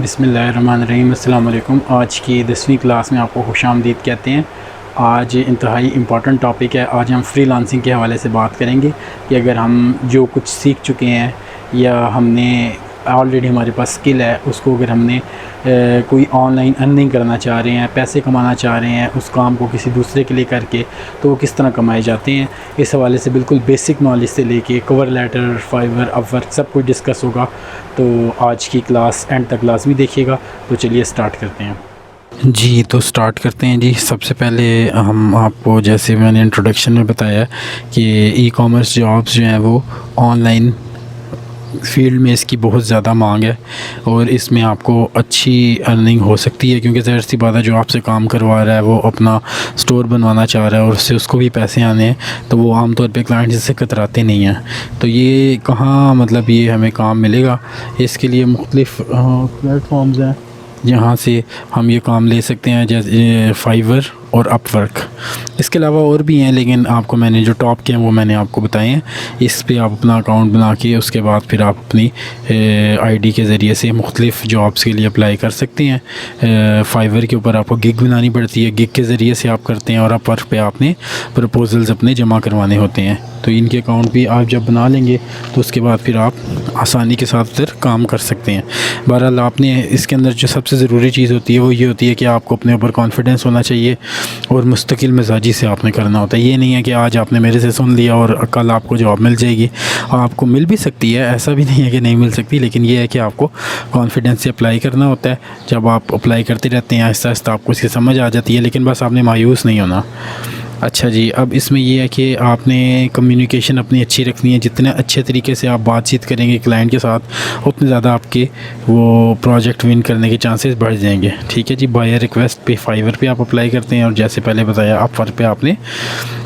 बिस्मिल्लाहिर्रहमानिर्रहीम। अस्सलाम वालेकुम। आज की 10वीं क्लास में आपको खुशामदीद कहते हैं। आज इंतहाई इम्पॉर्टेंट टॉपिक है। आज हम फ्रीलांसिंग के हवाले से बात करेंगे कि अगर हम जो कुछ सीख चुके हैं या हमने ऑलरेडी हमारे पास स्किल है, उसको अगर हमने कोई ऑनलाइन अर्निंग करना चाह रहे हैं, पैसे कमाना चाह रहे हैं उस काम को किसी दूसरे के लिए करके, तो वो किस तरह कमाए जाते हैं, इस हवाले से बिल्कुल बेसिक नॉलेज से लेके कवर लेटर, फाइवर, अपवर्क सब कुछ डिस्कस होगा। तो आज की क्लास एंड तक लाजमी देखिएगा। तो चलिए स्टार्ट करते हैं जी। तो स्टार्ट करते हैं जी। सबसे पहले हम आपको, जैसे मैंने इंट्रोडक्शन में बताया कि ई कॉमर्स जॉब्स जो हैं वो ऑनलाइन फील्ड में इसकी बहुत ज़्यादा मांग है और इसमें आपको अच्छी अर्निंग हो सकती है, क्योंकि ज़ाहिर सी बात है जो आपसे काम करवा रहा है वो अपना स्टोर बनवाना चाह रहा है और उससे उसको भी पैसे आने हैं, तो वो आमतौर पे क्लाइंट इससे कतराते नहीं हैं। तो ये कहाँ मतलब ये हमें काम मिलेगा, इसके लिए मुख्तलिफ़ प्लेटफॉर्म्स हैं जहाँ से हम ये काम ले सकते हैं, जैसे फाइवर और अपवर्क। इसके अलावा और भी हैं, लेकिन आपको मैंने जो टॉप के हैं वो मैंने आपको बताए हैं। इस पे आप अपना अकाउंट बना के उसके बाद फिर आप अपनी आईडी के ज़रिए से मुख्तलिफ़ जॉब्स के लिए अप्लाई कर सकते हैं। फाइवर के ऊपर आपको गिग बनानी पड़ती है, गिग के ज़रिए से आप करते हैं, और अपवर्क पे आपने प्रपोजल्स अपने जमा करवाने होते हैं। तो इनके अकाउंट भी आप जब बना लेंगे तो उसके बाद फिर आप आसानी के साथ फिर काम कर सकते हैं। बहरहाल आपने इसके अंदर जो सबसे ज़रूरी चीज़ होती है वो ये होती है कि आपको अपने ऊपर कॉन्फिडेंस होना चाहिए और मुस्तकिल मिजाजी से आपने करना होता है। ये नहीं है कि आज आपने मेरे से सुन लिया और कल आपको जॉब मिल जाएगी। आपको मिल भी सकती है, ऐसा भी नहीं है कि नहीं मिल सकती, लेकिन ये है कि आपको कॉन्फिडेंस से अप्लाई करना होता है। जब आप अप्लाई करते रहते हैं आहिस्ता आहिस्ता आपको इसकी समझ आ जाती है, लेकिन बस आपने मायूस नहीं होना। अच्छा जी, अब इसमें यह है कि आपने कम्युनिकेशन अपनी अच्छी रखनी है। जितने अच्छे तरीके से आप बातचीत करेंगे क्लाइंट के साथ, उतने ज़्यादा आपके वो प्रोजेक्ट विन करने के चांसेस बढ़ जाएंगे। ठीक है जी। बायर रिक्वेस्ट पे फाइवर पे आप अप्लाई करते हैं और जैसे पहले बताया अपवर्क पे आपने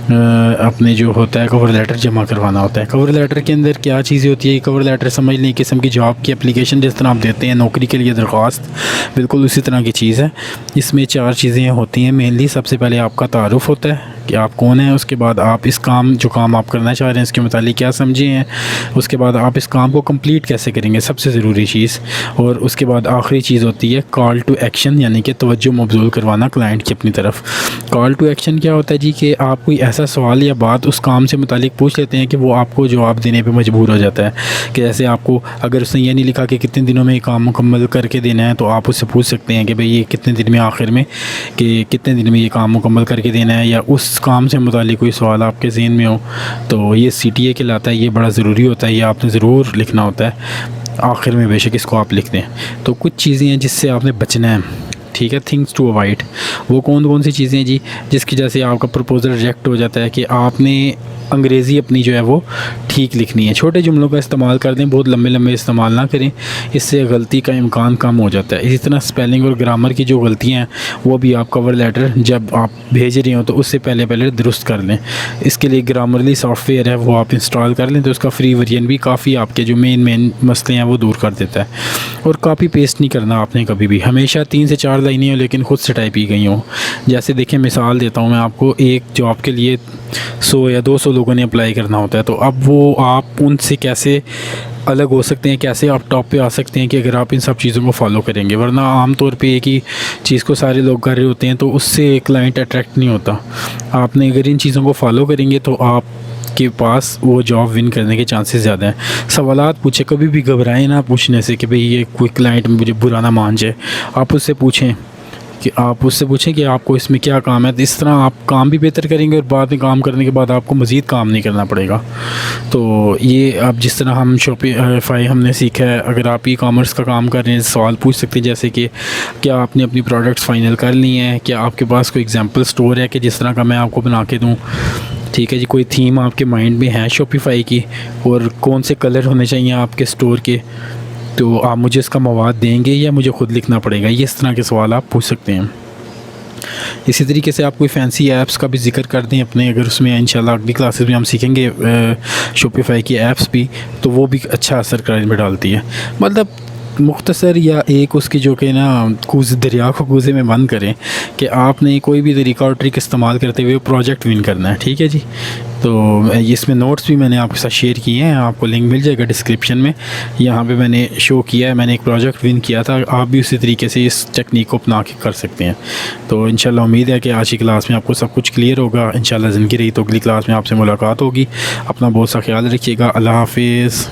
अपने जो होता है कवर लेटर जमा करवाना होता है। कवर लेटर के अंदर क्या चीज़ें होती है, कवर लेटर समझ लें किस्म की जॉब की एप्लीकेशन जिस तरह आप देते हैं नौकरी के लिए दरख्वास्त, बिल्कुल उसी तरह की चीज़ है। इसमें 4 चीज़ें होती हैं मेनली। सबसे पहले आपका तारुफ़ होता है कि आप कौन हैं, उसके बाद आप इस काम जो काम आप करना चाह रहे हैं इसके मुतालिक क्या समझे हैं, उसके बाद आप इस काम को कंप्लीट कैसे करेंगे, सबसे ज़रूरी चीज़, और उसके बाद आखिरी चीज़ होती है कॉल टू एक्शन, यानी कि तवज्जो मबज़ूल करवाना क्लाइंट की अपनी तरफ। कॉल टू एक्शन क्या होता है जी, कि आप कोई ऐसा सवाल या बात उस काम से मुतालिक पूछ लेते हैं कि वो आपको जवाब देने पर मजबूर हो जाता है। कि जैसे आपको अगर उसने ये नहीं लिखा कि कितने दिनों में ये काम मुकम्मल करके देना है, तो आप उससे पूछ सकते हैं कि भाई ये कितने दिन में, आखिर में कि कितने दिन में ये काम मुकम्मल करके देना है, या उस काम से मुतालिक कोई सवाल आपके ज़हन में हो, तो ये CTA कहलाता है। ये बड़ा ज़रूरी होता है, ये आपने ज़रूर लिखना होता है आखिर में, बेशक इसको आप लिख दें। तो कुछ चीज़ें हैं जिससे आपने बचना है, ठीक है, थिंग्स टू अवॉइड। वो कौन कौन सी चीज़ें हैं जी, जिसकी वजह से आपका प्रपोज़ल रिजेक्ट हो जाता है, कि आपने अंग्रेज़ी अपनी जो है वो ठीक लिखनी है। छोटे जुमलों का इस्तेमाल कर दें, बहुत लंबे लंबे इस्तेमाल ना करें, इससे गलती का इम्कान कम हो जाता है। इसी तरह स्पेलिंग और ग्रामर की जो गलतियाँ हैं वो भी आप कवर लेटर जब आप भेज रहे हो तो उससे पहले पहले दुरुस्त कर लें। इसके लिए ग्रामरली सॉफ्टवेयर है वो आप इंस्टॉल कर लें, तो उसका फ्री वर्जन भी काफ़ी आपके जो मेन मसले हैं वो दूर कर देता है। और कॉपी पेस्ट नहीं करना आपने कभी भी, हमेशा 3 से 4 लाइनें हो लेकिन ख़ुद से टाइप की गई हों। जैसे देखिए मिसाल देता हूँ मैं आपको, एक जॉब के लिए 100 या 200 लोगों ने अप्लाई करना होता है, तो अब वो आप उनसे कैसे अलग हो सकते हैं, कैसे आप टॉप पे आ सकते हैं कि अगर आप इन सब चीज़ों को फॉलो करेंगे। वरना आमतौर पे एक ही चीज़ को सारे लोग कर रहे होते हैं तो उससे क्लाइंट अट्रैक्ट नहीं होता। आपने अगर इन चीज़ों को फॉलो करेंगे तो आप के पास वो जॉब विन करने के चांसेस ज़्यादा हैं। सवालात पूछे, कभी भी घबराएं ना पूछने से कि भाई ये कोई क्लाइंट मुझे बुरा ना मान जाए। आप उससे पूछें कि आपको इसमें क्या काम है। तो इस तरह आप काम भी बेहतर करेंगे और बाद में काम करने के बाद आपको मज़ीद काम नहीं करना पड़ेगा। तो ये अब जिस तरह हम शॉपिफाई हमने सीखा है, अगर आप ई कॉमर्स का काम कर रहे हैं सवाल पूछ सकते हैं, जैसे कि क्या आपने अपनी प्रोडक्ट्स फ़ाइनल कर ली हैं, क्या आपके पास कोई एग्जांपल स्टोर है कि जिस तरह का मैं आपको बना के दूँ। ठीक है जी। कोई थीम आपके माइंड में है शॉपिफाई की, और कौन से कलर होने चाहिए आपके स्टोर के, तो आप मुझे इसका मवाद देंगे या मुझे ख़ुद लिखना पड़ेगा। ये इस तरह के सवाल आप पूछ सकते हैं। इसी तरीके से आप कोई फैंसी ऐप्स का भी जिक्र कर दें अपने, अगर उसमें इंशाल्लाह अगली क्लासेस में हम सीखेंगे शॉपिफाई की ऐप्स भी, तो वो भी अच्छा असर करने में डालती है। मतलब मुख्तसर या एक उसकी जो कि ना कूज़े दरिया को कूज़े में बंद करें कि आपने कोई भी तरीका और ट्रिक इस्तेमाल करते हुए प्रोजेक्ट विन करना है, ठीक है जी। तो इसमें नोट्स भी मैंने आपके साथ शेयर किए हैं, आपको लिंक मिल जाएगा डिस्क्रिप्शन में। यहाँ पे मैंने शो किया है, मैंने एक प्रोजेक्ट विन किया था, आप भी उसी तरीके से इस टेक्निक को अपना के कर सकते हैं। तो इंशाल्लाह उम्मीद है कि आज की क्लास में आपको सब कुछ क्लियर होगा। इंशाल्लाह ज़िंदगी रही तो अगली क्लास में आपसे मुलाकात होगी। अपना बहुत सा ख्याल रखिएगा। अल्लाह हाफिज़।